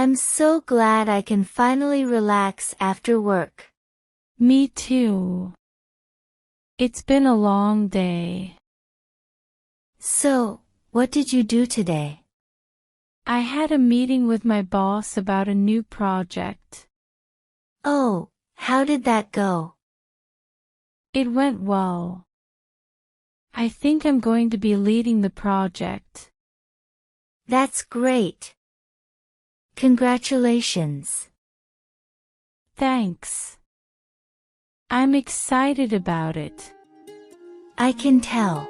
I'm so glad I can finally relax after work. Me too. It's been a long day. So, what did you do today? I had a meeting with my boss about a new project. Oh, how did that go? It went well. I think I'm going to be leading the project. That's great. Congratulations. Thanks. I'm excited about it. I can tell.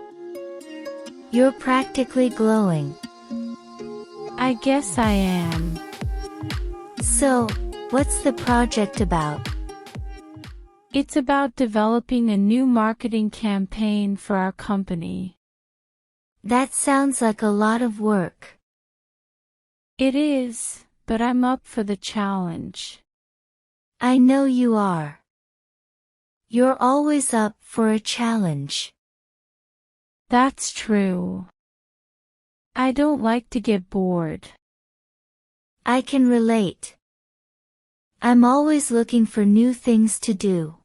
You're practically glowing. I guess I am. So, what's the project about? It's about developing a new marketing campaign for our company. That sounds like a lot of work. It is, but I'm up for the challenge. I know you are. You're always up for a challenge. That's true. I don't like to get bored. I can relate. I'm always looking for new things to do.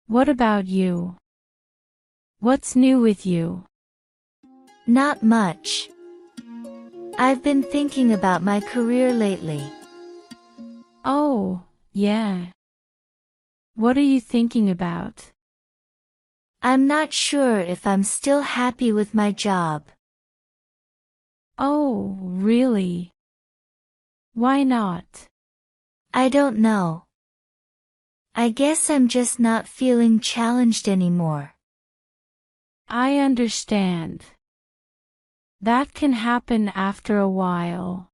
What about you? What's new with you? Not much. I've been thinking about my career lately. Oh, yeah. What are you thinking about? I'm not sure if I'm still happy with my job. Oh, really? Why not? I don't know. I guess I'm just not feeling challenged anymore. I understand. That can happen after a while.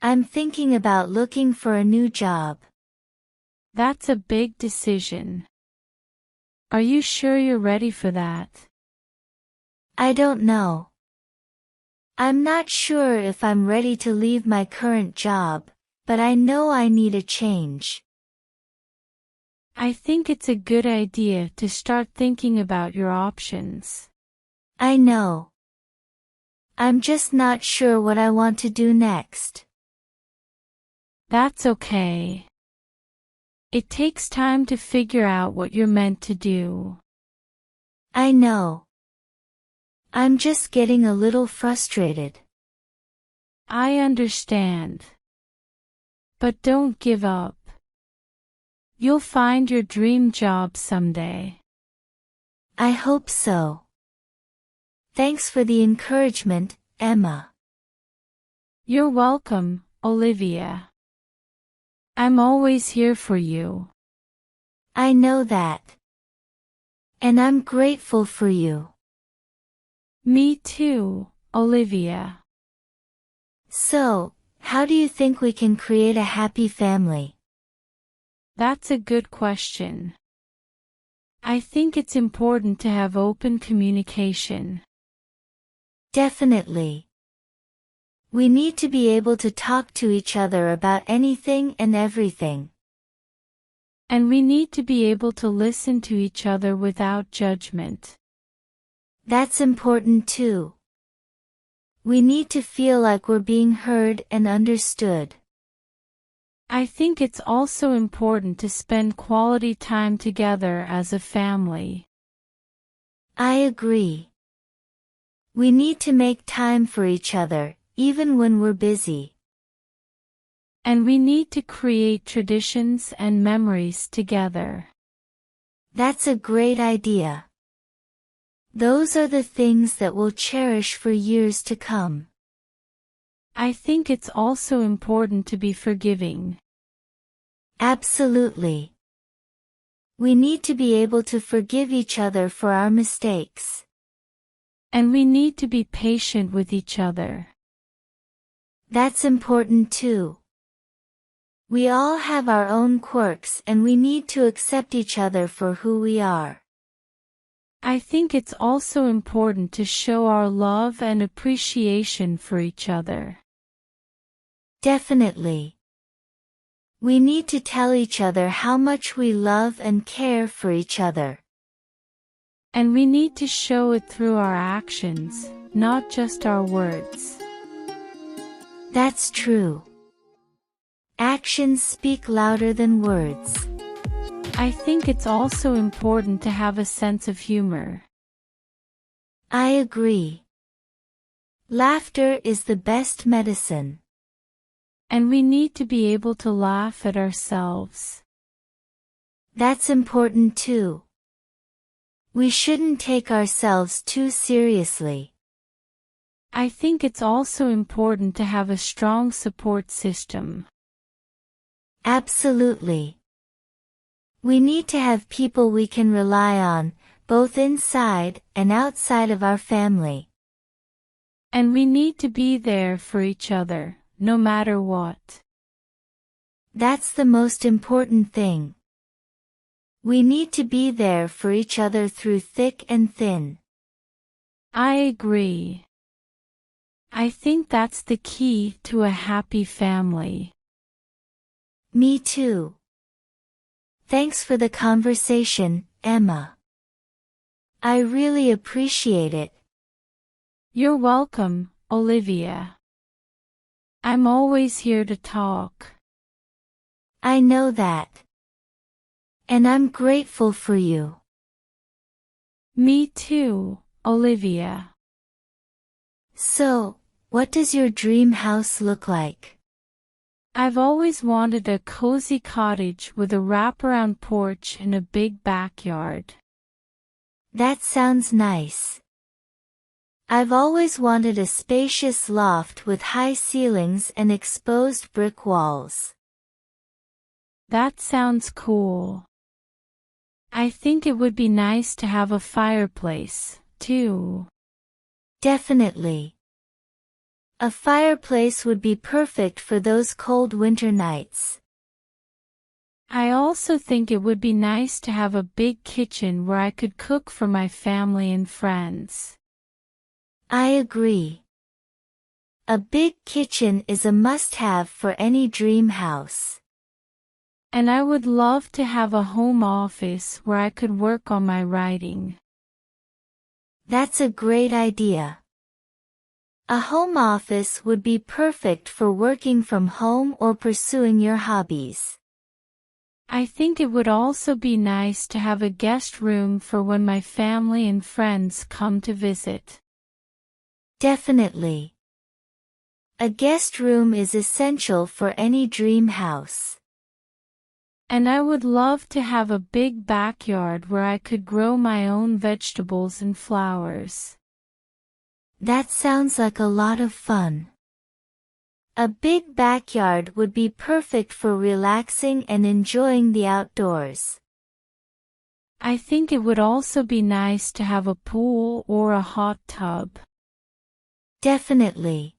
I'm thinking about looking for a new job. That's a big decision. Are you sure you're ready for that? I don't know. I'm not sure if I'm ready to leave my current job, but I know I need a change. I think it's a good idea to start thinking about your options. I know. I'm just not sure what I want to do next. That's okay. It takes time to figure out what you're meant to do. I know. I'm just getting a little frustrated. I understand. But don't give up. You'll find your dream job someday. I hope so. Thanks for the encouragement, Emma. You're welcome, Olivia. I'm always here for you. I know that. And I'm grateful for you. Me too, Olivia. So, how do you think we can create a happy family? That's a good question. I think it's important to have open communication. Definitely. We need to be able to talk to each other about anything and everything. And we need to be able to listen to each other without judgment. That's important too. We need to feel like we're being heard and understood. I think it's also important to spend quality time together as a family. I agree. We need to make time for each other, even when we're busy. And we need to create traditions and memories together. That's a great idea. Those are the things that we'll cherish for years to come. I think it's also important to be forgiving. Absolutely. We need to be able to forgive each other for our mistakes. And we need to be patient with each other. That's important too. We all have our own quirks and we need to accept each other for who we are. I think it's also important to show our love and appreciation for each other. Definitely. We need to tell each other how much we love and care for each other. And we need to show it through our actions, not just our words. That's true. Actions speak louder than words. I think it's also important to have a sense of humor. I agree. Laughter is the best medicine. And we need to be able to laugh at ourselves. That's important too. We shouldn't take ourselves too seriously. I think it's also important to have a strong support system. Absolutely. We need to have people we can rely on, both inside and outside of our family. And we need to be there for each other, no matter what. That's the most important thing. We need to be there for each other through thick and thin. I agree. I think that's the key to a happy family. Me too. Thanks for the conversation, Emma. I really appreciate it. You're welcome, Olivia. I'm always here to talk. I know that. And I'm grateful for you. Me too, Olivia. So, what does your dream house look like? I've always wanted a cozy cottage with a wraparound porch and a big backyard. That sounds nice. I've always wanted a spacious loft with high ceilings and exposed brick walls. That sounds cool. I think it would be nice to have a fireplace, too. Definitely. A fireplace would be perfect for those cold winter nights. I also think it would be nice to have a big kitchen where I could cook for my family and friends. I agree. A big kitchen is a must-have for any dream house. And I would love to have a home office where I could work on my writing. That's a great idea. A home office would be perfect for working from home or pursuing your hobbies. I think it would also be nice to have a guest room for when my family and friends come to visit. Definitely. A guest room is essential for any dream house. And I would love to have a big backyard where I could grow my own vegetables and flowers. That sounds like a lot of fun. A big backyard would be perfect for relaxing and enjoying the outdoors. I think it would also be nice to have a pool or a hot tub. Definitely.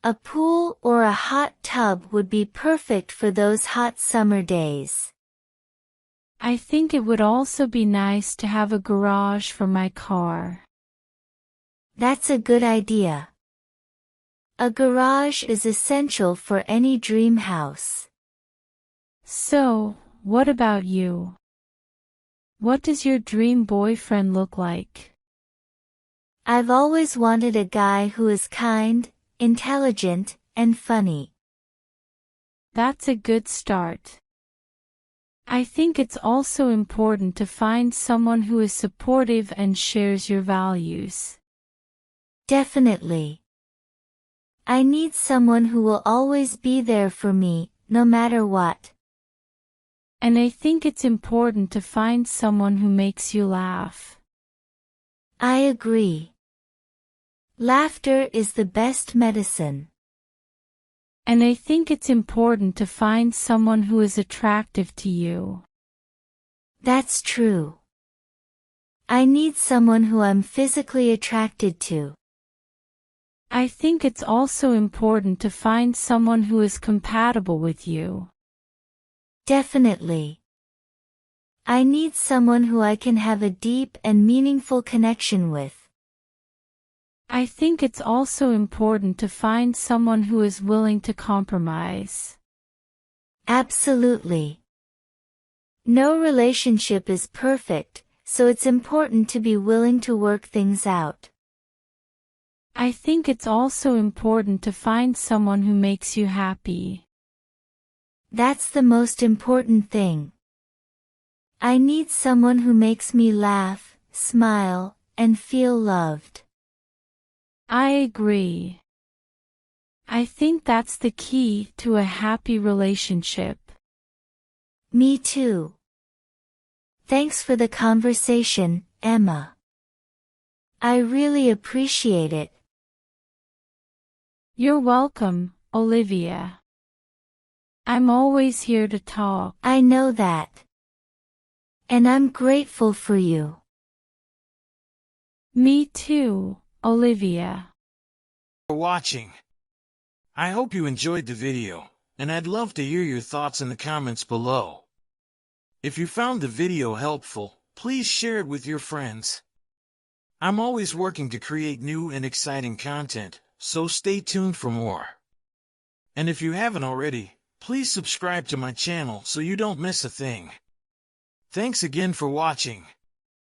A pool or a hot tub would be perfect for those hot summer days. I think it would also be nice to have a garage for my car. That's a good idea. A garage is essential for any dream house. So, what about you? What does your dream boyfriend look like? I've always wanted a guy who is kind, intelligent, and funny. That's a good start. I think it's also important to find someone who is supportive and shares your values. Definitely. I need someone who will always be there for me, no matter what. And I think it's important to find someone who makes you laugh. I agree. Laughter is the best medicine. And I think it's important to find someone who is attractive to you. That's true. I need someone who I'm physically attracted to. I think it's also important to find someone who is compatible with you. Definitely. I need someone who I can have a deep and meaningful connection with. I think it's also important to find someone who is willing to compromise. Absolutely. No relationship is perfect, so it's important to be willing to work things out. I think it's also important to find someone who makes you happy. That's the most important thing. I need someone who makes me laugh, smile, and feel loved. I agree. I think that's the key to a happy relationship. Me too. Thanks for the conversation, Emma. I really appreciate it. You're welcome, Olivia. I'm always here to talk. I know that. And I'm grateful for you. Me too, Olivia. For watching. I hope you enjoyed the video, and I'd love to hear your thoughts in the comments below. If you found the video helpful, please share it with your friends. I'm always working to create new and exciting content, so stay tuned for more. And if you haven't already, please subscribe to my channel so you don't miss a thing. Thanks again for watching.